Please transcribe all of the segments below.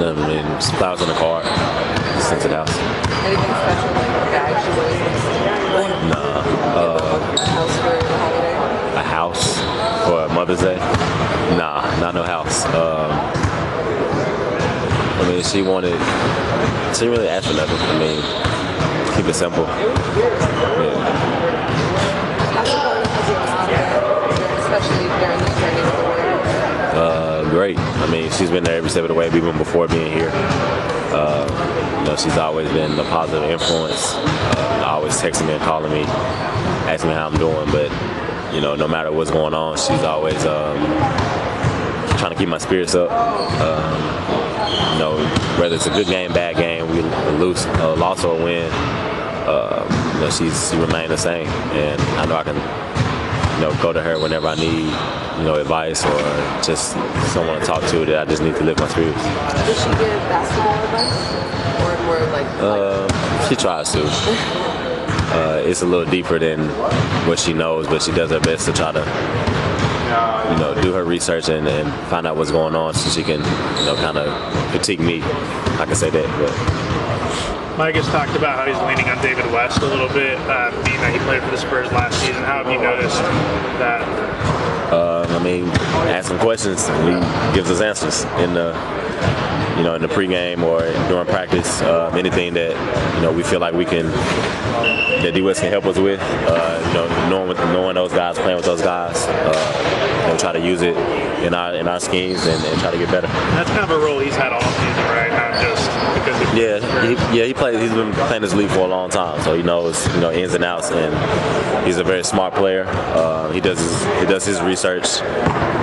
No, I mean, some flowers on the card. Just sent to the house. Anything special like a bag she wears? Nah. A house for the holiday? A house for Mother's Day? Nah, not no house. I mean, she didn't really ask for nothing. I mean, keep it simple. Yeah. Especially during the training of the world? Great. I mean, she's been there every step of the way, even before being here. She's always been a positive influence. Always texting me and calling me, asking me how I'm doing. But no matter what's going on, she's always trying to keep my spirits up. Whether it's a good game, bad game, we lose, loss or win, she remained the same, and I know I can, go to her whenever I need, advice or just someone to talk to that I just need to lift my spirits. Does she give basketball advice, or more like? She tries to. It's a little deeper than what she knows, but she does her best to try to, do her research and find out what's going on so she can, kind of critique me. I can say that. But Mike has talked about how he's leaning on David West a little bit, being that he played for the Spurs last season. How have you noticed that? Asking questions, he gives us answers in the, in the pregame or during practice. Anything that we feel like that D-West can help us with. Knowing those guys, playing with those guys, try to use it in our schemes and try to get better. That's kind of a role he's had all season, right? Not just because of he plays. He's been playing this league for a long time, so he knows ins and outs, and he's a very smart player. He does his research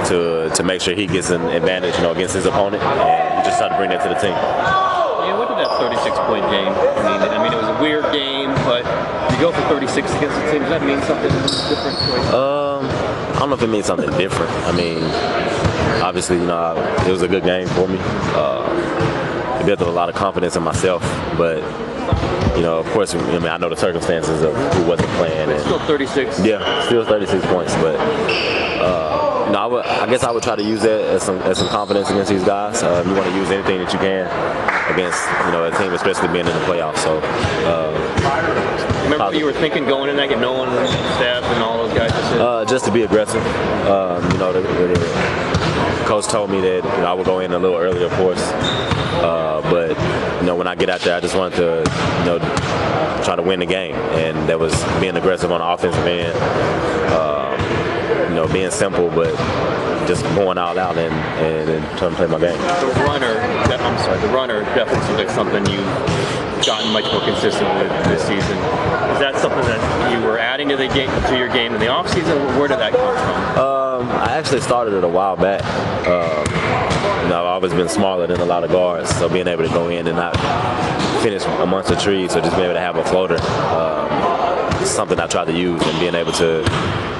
to make sure he gets an advantage, against his opponent, and he just try to bring that to the team. Yeah, what did that 36-point game mean? It was a weird game, but you go for 36 against the team. Does that mean something different? I don't know if it means something different. Obviously, it was a good game for me. It built up a lot of confidence in myself, but of course, I know the circumstances of who wasn't playing. And still 36. Yeah, still 36 points, but I guess I would try to use that as some confidence against these guys. You want to use anything that you can against a team, especially being in the playoffs. So. Remember what you were thinking going in that game, knowing Steph and all those guys? Just to be aggressive. The coach told me that I would go in a little early, of course. But when I get out there, I just wanted to try to win the game, and that was being aggressive on the offensive end. Being simple, but just going all out and trying to play my game. The runner definitely seems like something you've gotten much more consistent with this season. Is that something that you were adding to your game in the offseason? Where did that come from? I actually started it a while back. I've always been smaller than a lot of guards, so being able to go in and not finish amongst the trees, or just being able to have a floater, is something I try to use, and being able to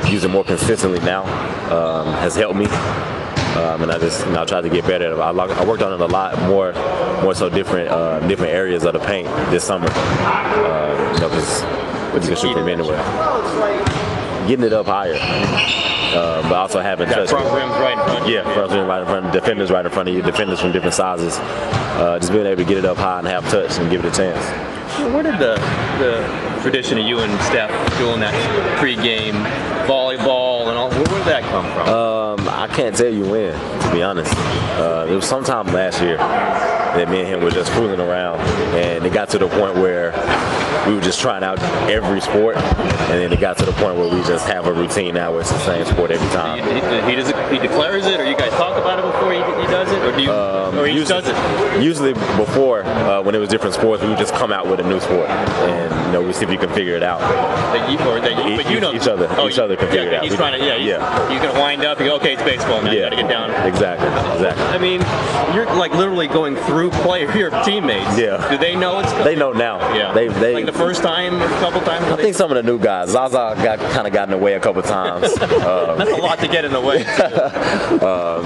use it more consistently now has helped me. And I tried to get better. I worked on it a lot more so different areas of the paint this summer. Because you can shoot from anywhere. Getting it up higher, but also having touch. Front rims right in front. Yeah, front rim right in front. Defenders right in front of you. Defenders from different sizes. Just being able to get it up high and have touch and give it a chance. Where did the tradition of you and Steph doing that pregame volleyball and all? Where did that come from? I can't tell you when, to be honest. It was sometime last year that me and him were just fooling around, and it got to the point where we were just trying out every sport, and then it got to the point where we just have a routine now where it's the same sport every time. He declares it, or you guys talk about it before he does it, or do you? Or he usually, does it? Usually before, when it was different sports, we would just come out with a new sport, and we see if you can figure it out. Each other can figure it out. He's trying to, You're gonna wind up. You go, okay, it's baseball now. You got to get down. Exactly. I mean, you're like literally going through your teammates. Yeah. Do they know it's? They know now. Yeah. They like the first time, a couple times. I think some of the new guys. Zaza got in the way a couple times. That's a lot to get in the way.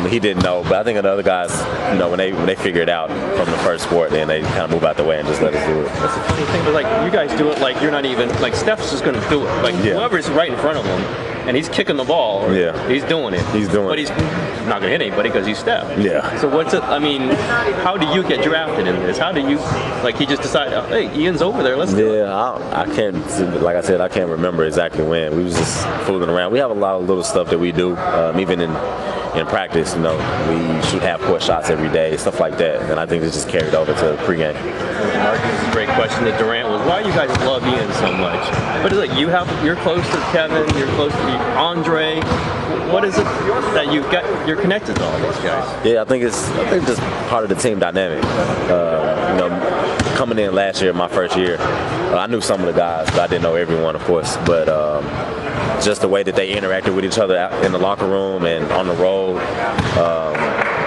He didn't know, but I think the other guys, when they figure it out from the first sport, then they kind of move out the way and just let us do it. That's the funny thing, but like you guys do it like you're not even like Steph's just going to do it. Like whoever's right in front of him. and he's kicking the ball. Yeah. He's doing it. He's doing But he's not going to hit anybody because he's Steph. Yeah. So what's it? I mean, how do you get drafted in this? How do you, like, he just decided, oh, hey, Ian's over there, let's do it. Yeah, I can't, like I said, I can't remember exactly when. We was just fooling around. We have a lot of little stuff that we do, even in practice, we shoot half-court shots every day, stuff like that. And I think it's just carried over to pregame. Marcus, a great question that Durant was, why do you guys love Ian so much? But it's like, you're close to Kevin, you're close to Andre. What is it that you're connected to all these guys? Yeah, I think it's just part of the team dynamic. Coming in last year, my first year, I knew some of the guys, but I didn't know everyone, of course. But just the way that they interacted with each other out in the locker room and on the road,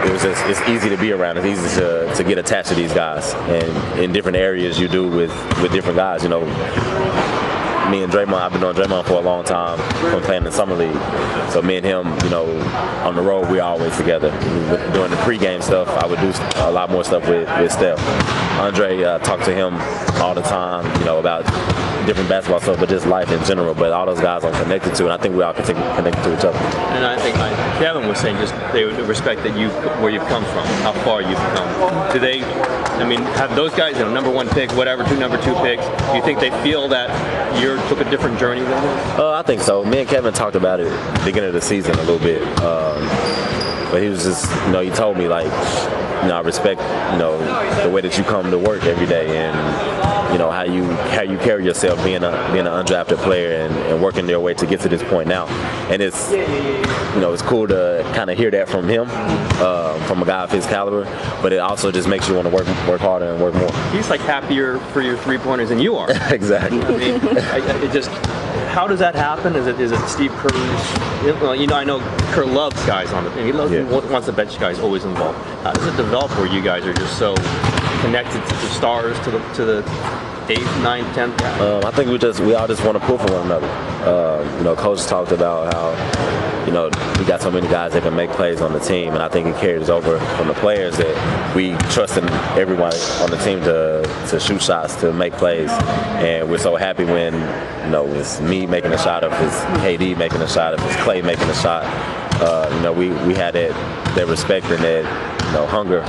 it's easy to be around. It's easy to get attached to these guys. And in different areas, you do with different guys. Me and Draymond, I've been on Draymond for a long time from playing in the summer league. So me and him, on the road, we're always together. During the pregame stuff, I would do a lot more stuff with Steph. Andre, talked to him all the time, about different basketball stuff, but just life in general. But all those guys I'm connected to, and I think we all connected to each other. And I think Kevin was saying just they would respect that where you've come from, how far you've come. Do they? Have those guys, number one pick, whatever, number two picks? Do you think they feel that you took a different journey than them? I think so. Me and Kevin talked about it at the beginning of the season a little bit, but he was just, he told me I respect, the way that you come to work every day and, how you carry yourself being an undrafted player and working your way to get to this point now. And it's, it's cool to kind of hear that from him, from a guy of his caliber, but it also just makes you want to work harder and work more. He's like happier for your three-pointers than you are. Exactly. How does that happen? Is it Steve Kerr's? I know Kerr loves guys on the team. He wants the bench guys always involved. How does it develop where you guys are just so connected to the stars, to the 8th, 9th, 10th guy? I think we all just want to pull for one another. Coach talked about how, we got so many guys that can make plays on the team, and I think it carries over from the players that we trust in everyone on the team to shoot shots, to make plays, and we're so happy when, it's me making a shot, if it's KD making a shot, if it's Clay making a shot. We had that respect and that, hunger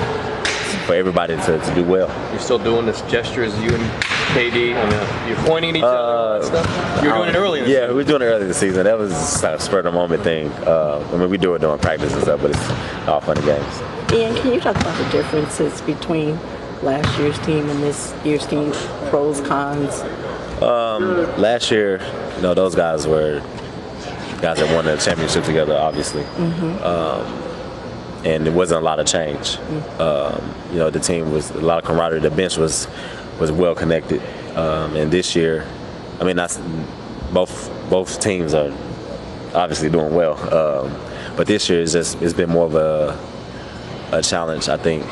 for everybody to do well. You're still doing this gesture as you and KD? You're pointing at each other and stuff? You were doing it early in the season. Yeah, we were doing it early in the season. That was a spur-of-the-moment thing. We do it during practice and stuff, but it's all fun and games. Ian, can you talk about the differences between last year's team and this year's team, pros, cons? Last year, those guys were guys that won the championship together, obviously. And there wasn't a lot of change. The team was a lot of camaraderie. The bench was well connected. And this year, both teams are obviously doing well. But this year it's been more of a challenge, I think,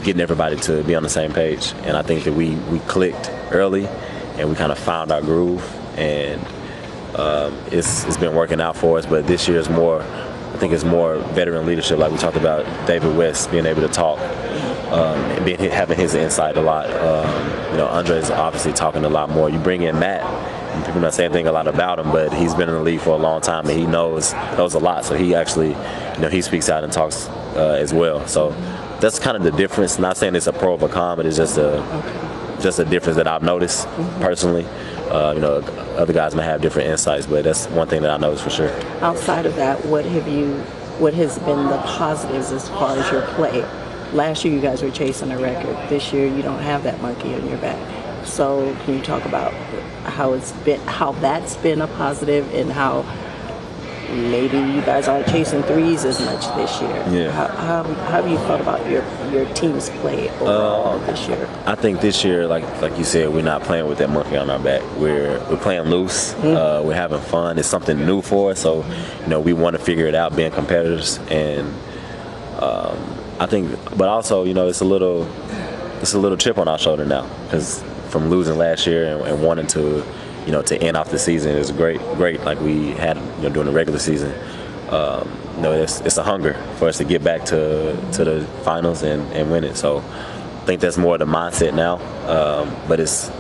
getting everybody to be on the same page. And I think that we clicked early and we kind of found our groove, and it's been working out for us. But this year is more, I think it's more veteran leadership, like we talked about David West being able to talk, and having his insight a lot. Andre's obviously talking a lot more. You bring in Matt, and people not saying a lot about him, but he's been in the league for a long time and he knows a lot. So he actually, he speaks out and talks as well. So that's kind of the difference. Not saying it's a pro or a con, but it's just a difference that I've noticed personally. Other guys may have different insights, but that's one thing that I noticed for sure. Outside of that, what has been the positives as far as your play? Last year you guys were chasing a record. This year you don't have that monkey on your back. So can you talk about how that's been a positive, and how maybe you guys aren't chasing threes as much this year? Yeah. How have you thought about your team's play overall this year? I think this year, like you said, we're not playing with that monkey on our back. We're playing loose. We're having fun. It's something new for us. So, we want to figure it out, being competitors. And I think, but also, it's a little chip on our shoulder now, because from losing last year and wanting to, to end off the season is great, like we had, during the regular season. It's a hunger for us to get back to the finals and win it. So I think that's more the mindset now, but it's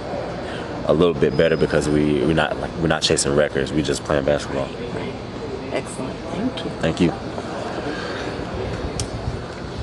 a little bit better because we're not chasing records. We're just playing basketball. Excellent. Thank you. Thank you.